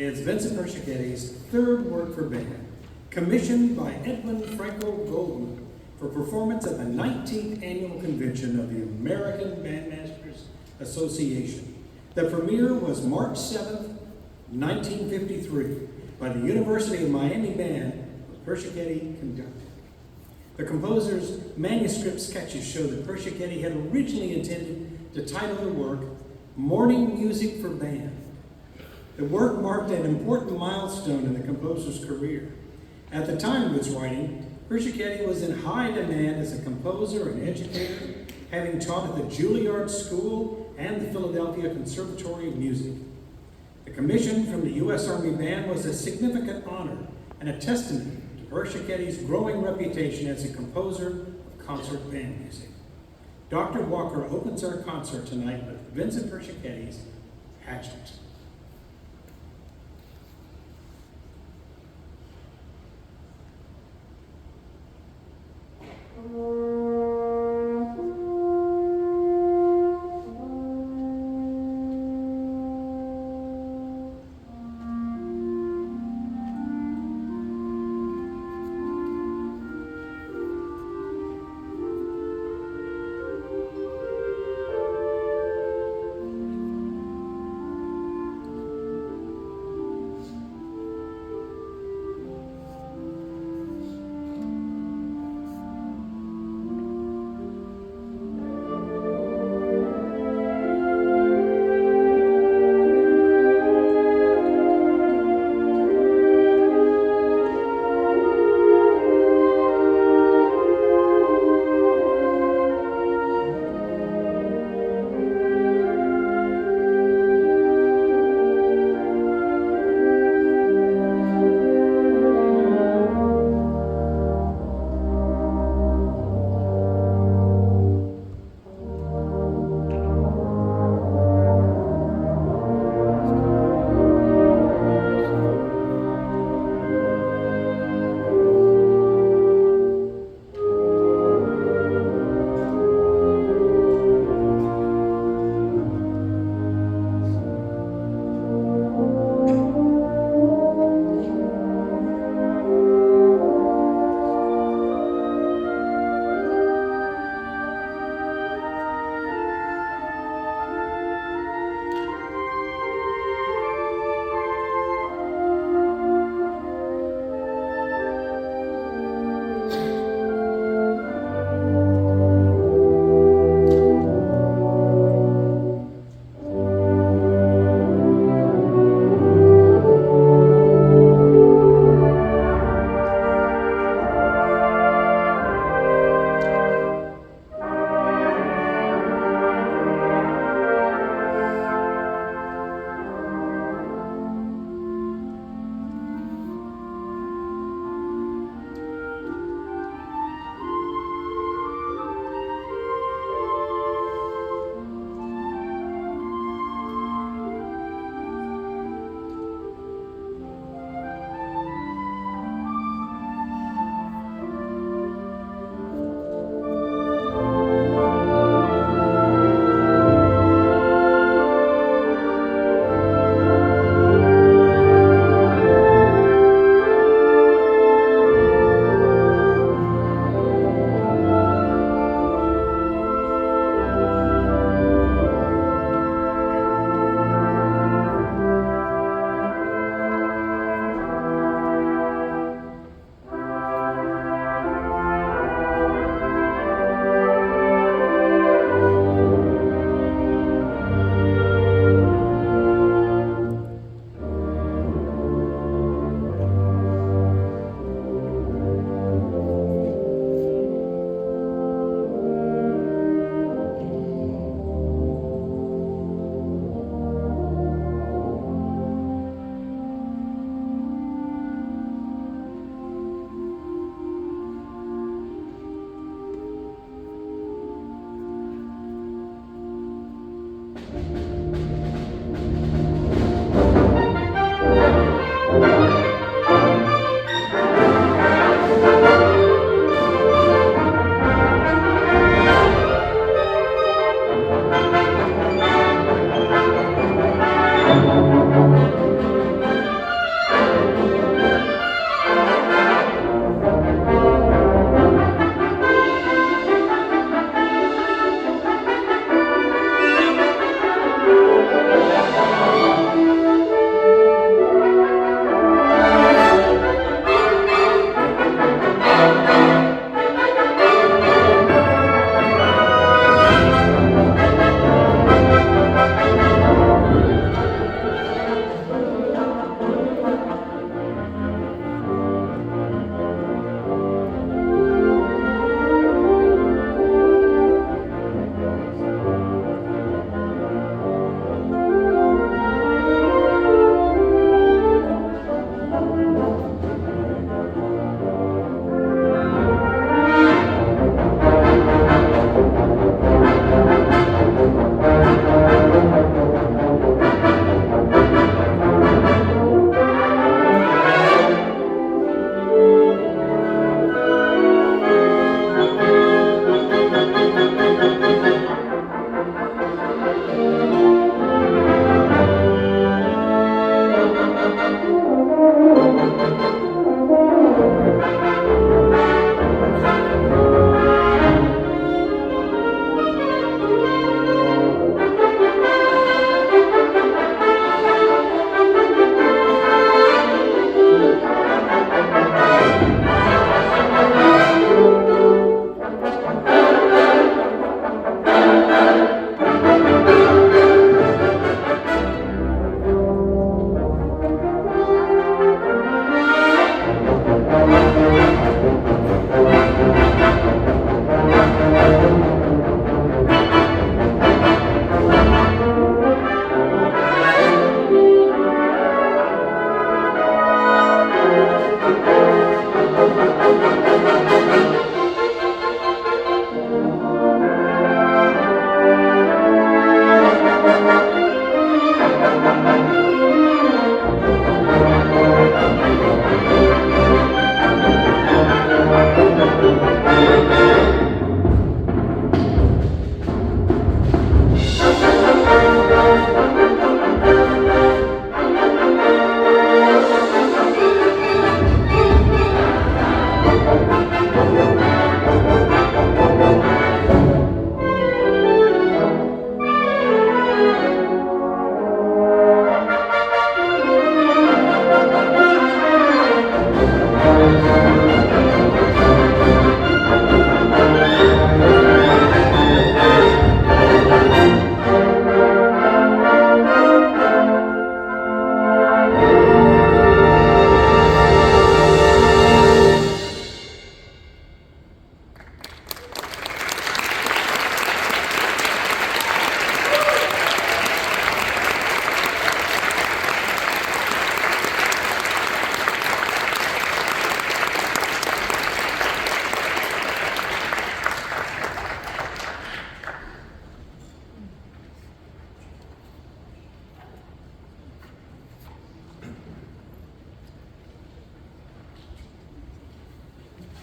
is Vincent Persichetti's third work for band, commissioned by Edwin Franco Goldman for performance at the 19th Annual Convention of the American Bandmasters Association. The premiere was March 7th, 1953, by the University of Miami Band with Persichetti conducting. The composer's manuscript sketches show that Persichetti had originally intended to title the work Morning Music for Band. The work marked an important milestone in the composer's career. At the time of its writing, Persichetti was in high demand as a composer and educator, having taught at the Juilliard School and the Philadelphia Conservatory of Music. The commission from the U.S. Army Band was a significant honor and a testament to Persicchetti's growing reputation as a composer of concert band music. Dr. Walker opens our concert tonight with Vincent Persicchetti's Pageant.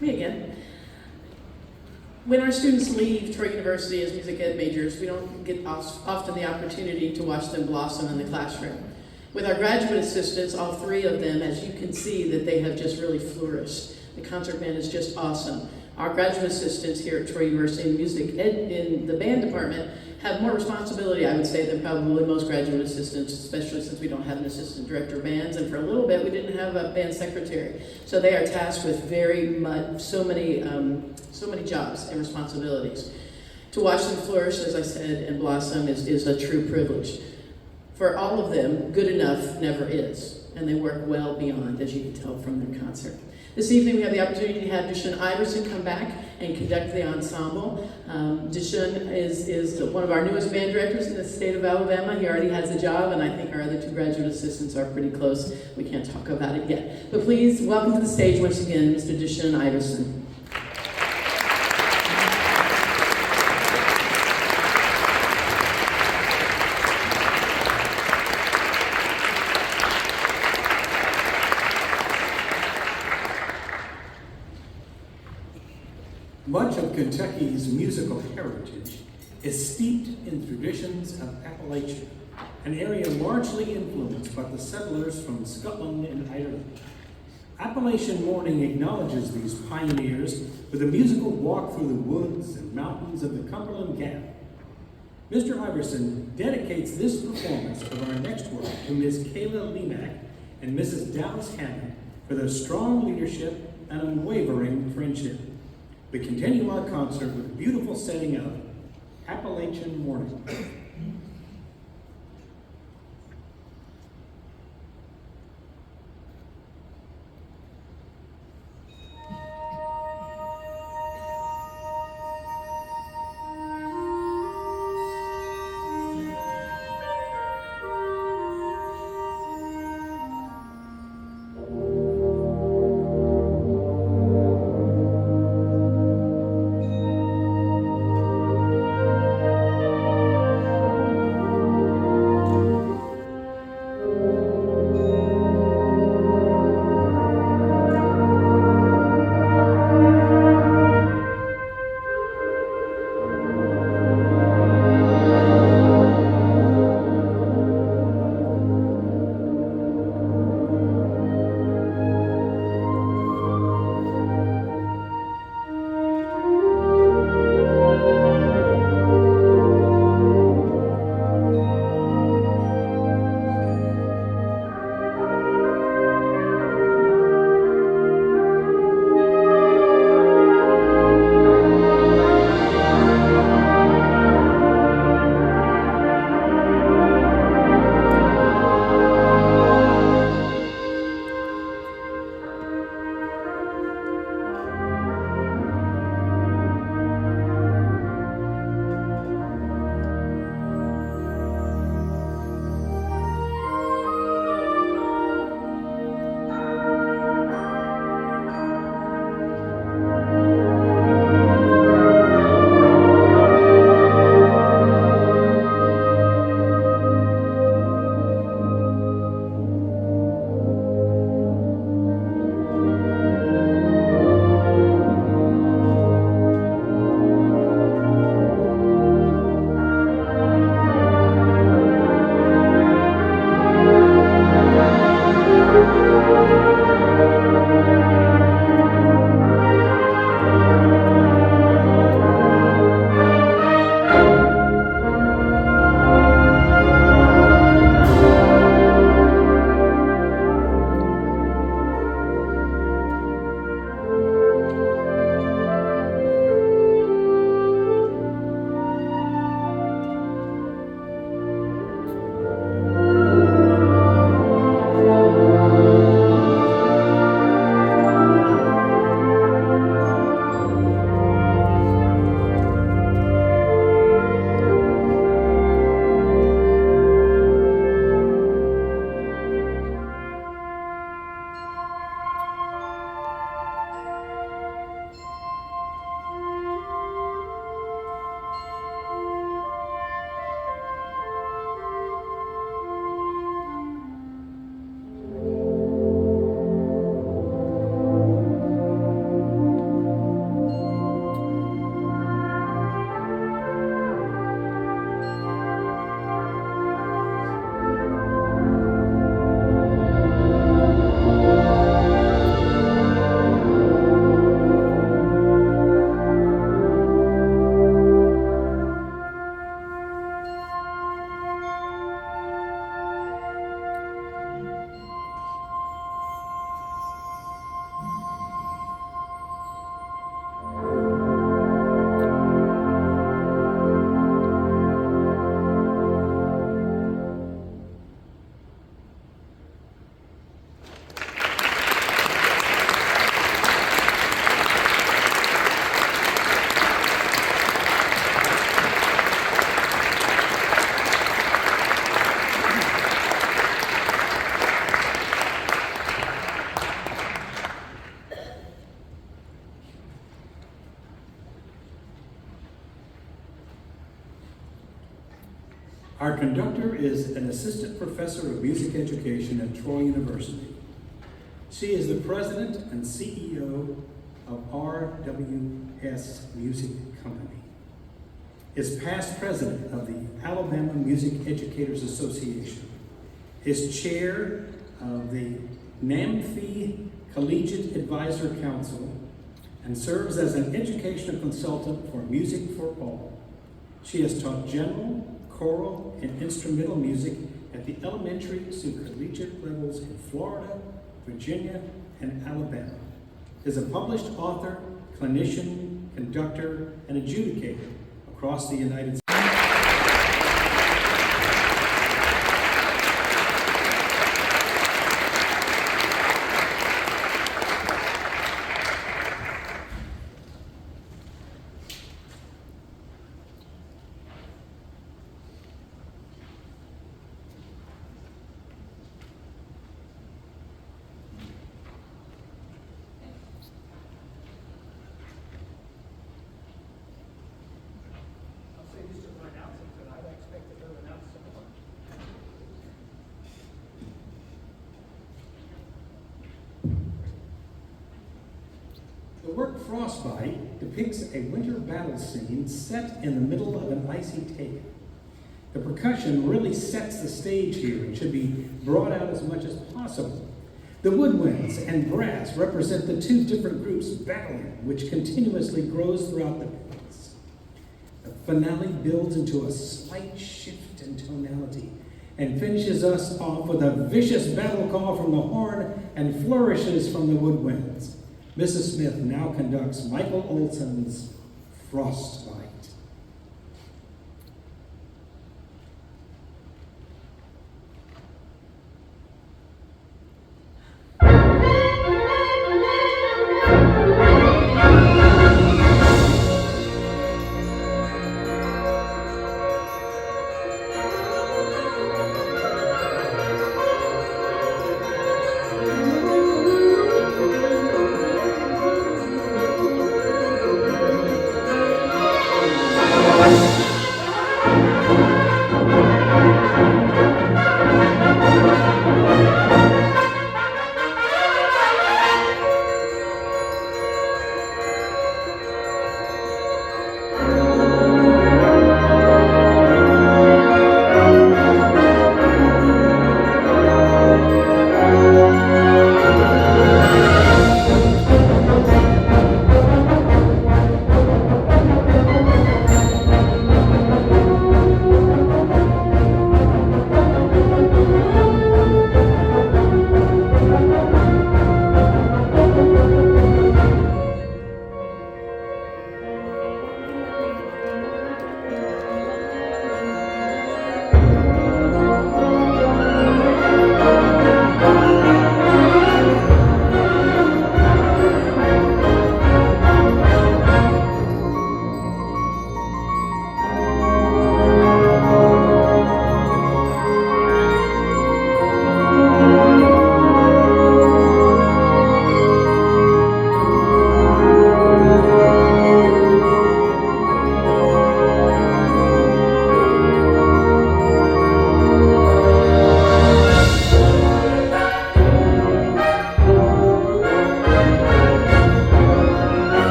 Me again. When our students leave Troy University as music ed majors, we don't get often the opportunity to watch them blossom in the classroom. With our graduate assistants, all three of them, as you can see, that they have just really flourished. The concert band is just awesome. Our graduate assistants here at Troy University in music ed, in the band department, have more responsibility, I would say, than probably most graduate assistants, especially since we don't have an assistant director of bands, and for a little bit we didn't have a band secretary. So they are tasked with so many jobs and responsibilities. To watch them flourish, as I said, and blossom is a true privilege. For all of them, good enough never is, and they work well beyond, as you can tell from their concert. This evening we have the opportunity to have Dishun Iverson come back and conduct the ensemble. Dishun is one of our newest band directors in the state of Alabama. He already has a job, and I think our other two graduate assistants are pretty close. We can't talk about it yet. But please welcome to the stage once again, Mr. Dishun Iverson. Much of Kentucky's musical heritage is steeped in traditions of Appalachia, an area largely influenced by the settlers from Scotland and Ireland. Appalachian Morning acknowledges these pioneers with a musical walk through the woods and mountains of the Cumberland Gap. Mr. Iverson dedicates this performance of our next work to Ms. Kayla Lemack and Mrs. Dallas Hammond for their strong leadership and unwavering friendship. We continue our concert with a beautiful setting of Appalachian Morning. conductor is an assistant professor of music education at Troy University. She is the president and CEO of RWS Music Company, is past president of the Alabama Music Educators Association, is chair of the NAMFI Collegiate Advisor Council, and serves as an educational consultant for Music for All. She has taught general, choral, and instrumental music at the elementary to collegiate levels in Florida, Virginia, and Alabama. Is a published author, clinician, conductor, and adjudicator across the United States. The work Frostbite depicts a winter battle scene set in the middle of an icy take. The percussion really sets the stage here and should be brought out as much as possible. The woodwinds and brass represent the two different groups battling, which continuously grows throughout the piece. The finale builds into a slight shift in tonality and finishes us off with a vicious battle call from the horn and flourishes from the woodwinds. Mrs. Smith now conducts Michael Olson's Frostbite.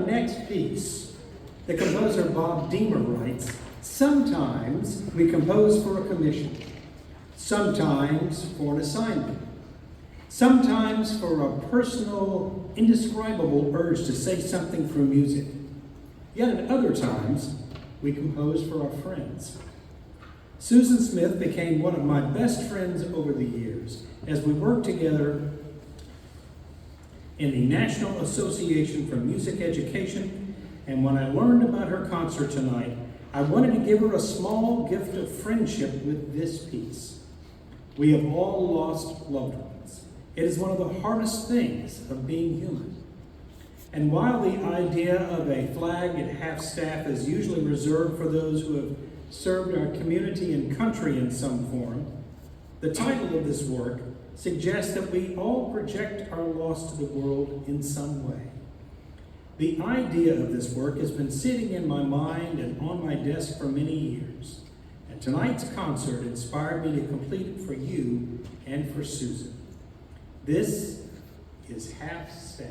next piece, the composer Bob Deemer writes, "Sometimes we compose for a commission, sometimes for an assignment, sometimes for a personal, indescribable urge to say something through music. Yet at other times, we compose for our friends." Susan Smith became one of my best friends over the years as we worked together in the National Association for Music Education, and when I learned about her concert tonight, I wanted to give her a small gift of friendship with this piece. We have all lost loved ones. It is one of the hardest things of being human. And while the idea of a flag at half-staff is usually reserved for those who have served our community and country in some form, the title of this work suggests that we all project our loss to the world in some way. The idea of this work has been sitting in my mind and on my desk for many years, and tonight's concert inspired me to complete it for you and for Susan. This is Half-Staff.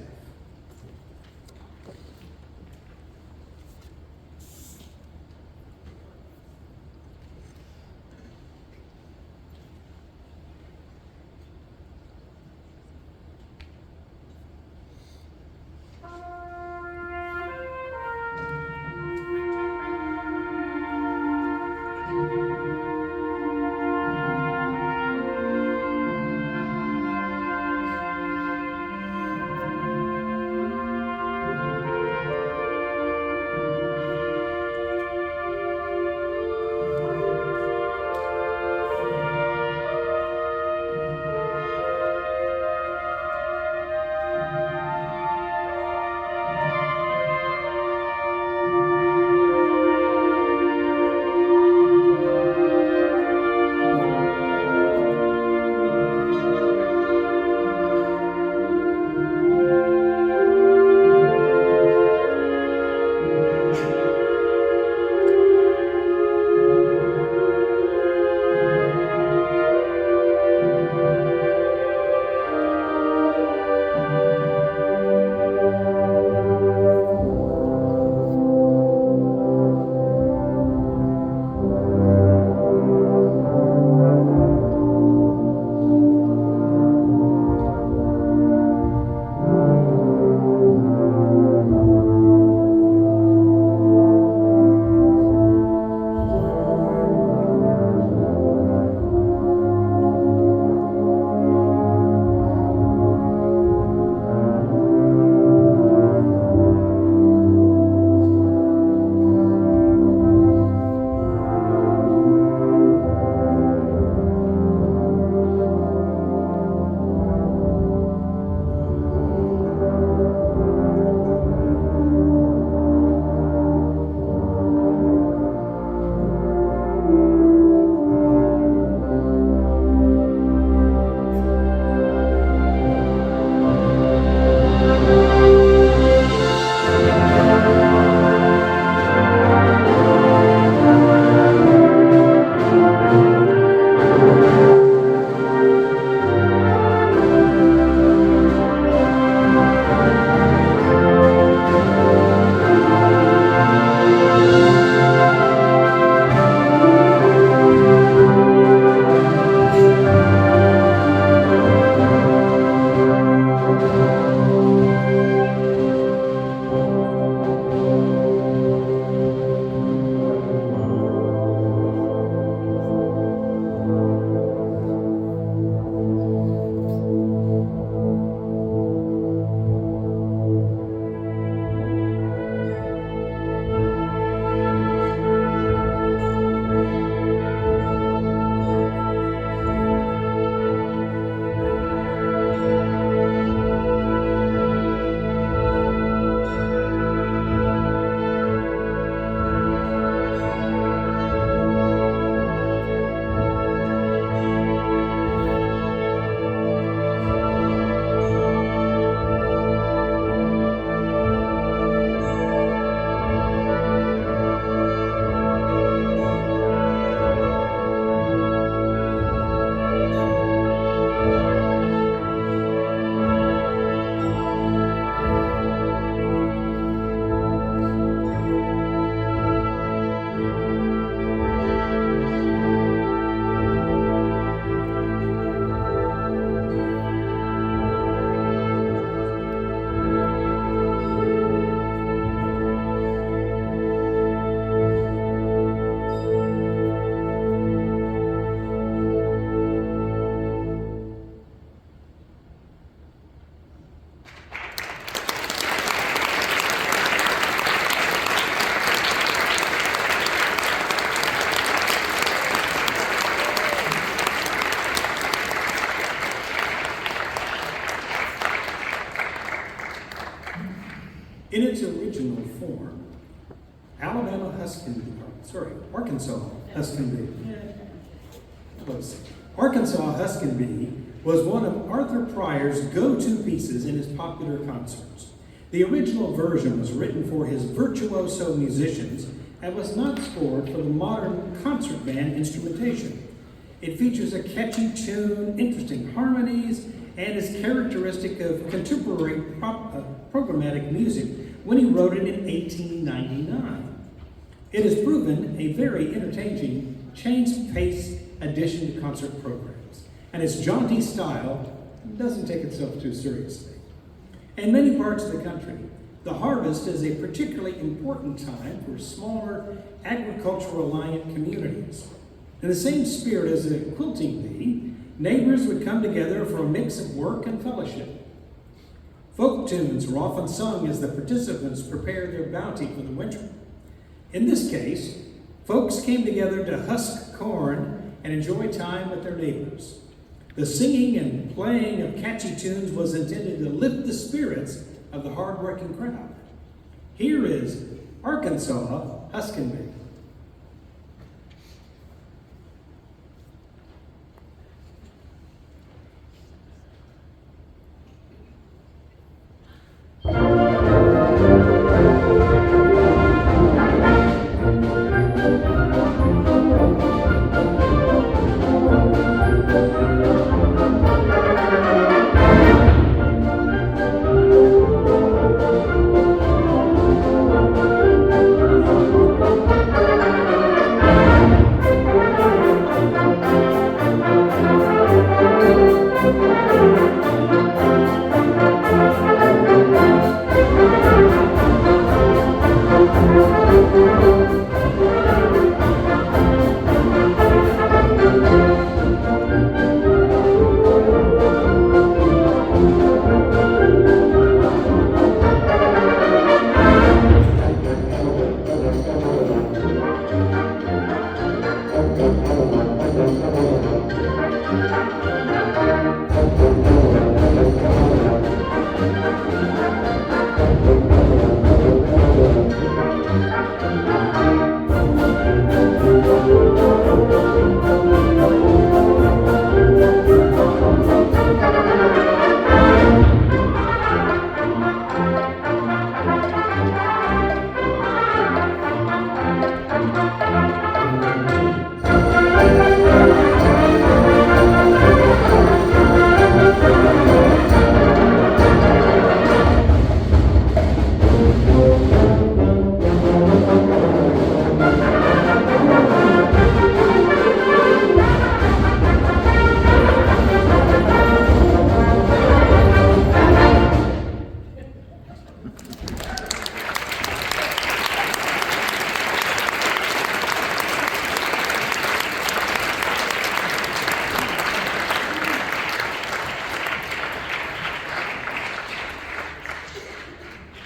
In its original form, Arkansas Huskin Bee. Close. Arkansas Huskin Bee was one of Arthur Pryor's go-to pieces in his popular concerts. The original version was written for his virtuoso musicians and was not scored for the modern concert band instrumentation. It features a catchy tune, interesting harmonies, and is characteristic of contemporary programmatic music when he wrote it in 1899. It has proven a very entertaining, change-paced addition to concert programs, and its jaunty style doesn't take itself too seriously. In many parts of the country, the harvest is a particularly important time for smaller agricultural-reliant communities. In the same spirit as a quilting bee, neighbors would come together for a mix of work and fellowship. Folk tunes were often sung as the participants prepared their bounty for the winter. In this case, folks came together to husk corn and enjoy time with their neighbors. The singing and playing of catchy tunes was intended to lift the spirits of the hard-working crowd. Here is Arkansas Huskin Bee.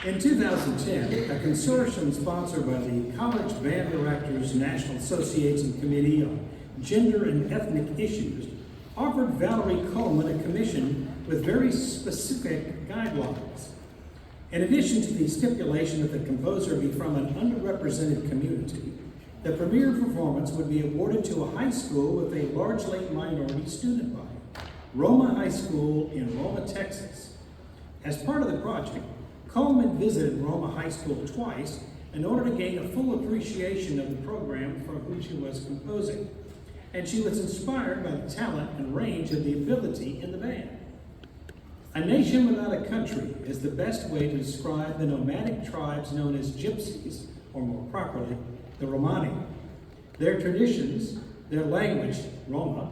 In 2010, a consortium sponsored by the College Band Directors National Association Committee on Gender and Ethnic Issues offered Valerie Coleman a commission with very specific guidelines. In addition to the stipulation that the composer be from an underrepresented community, the premier performance would be awarded to a high school with a largely minority student body, Roma High School in Roma, Texas. As part of the project, Coleman visited Roma High School twice in order to gain a full appreciation of the program for which she was composing, and she was inspired by the talent and range of the ability in the band. A nation without a country is the best way to describe the nomadic tribes known as gypsies, or more properly, the Romani. Their traditions, their language, Roma,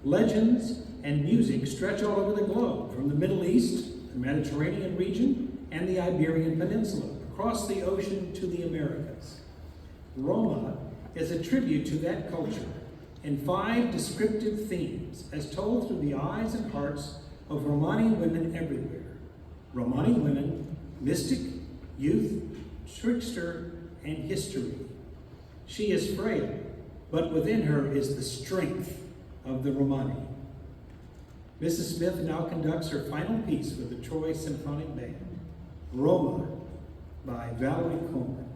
legends, and music stretch all over the globe, from the Middle East, the Mediterranean region, and the Iberian Peninsula, across the ocean to the Americas. Roma is a tribute to that culture in 5 descriptive themes as told through the eyes and hearts of Romani women everywhere. Romani women, mystic, youth, trickster, and history. She is frail, but within her is the strength of the Romani. Mrs. Smith now conducts her final piece with the Troy Symphonic Band, Roma, by Valerie Coleman.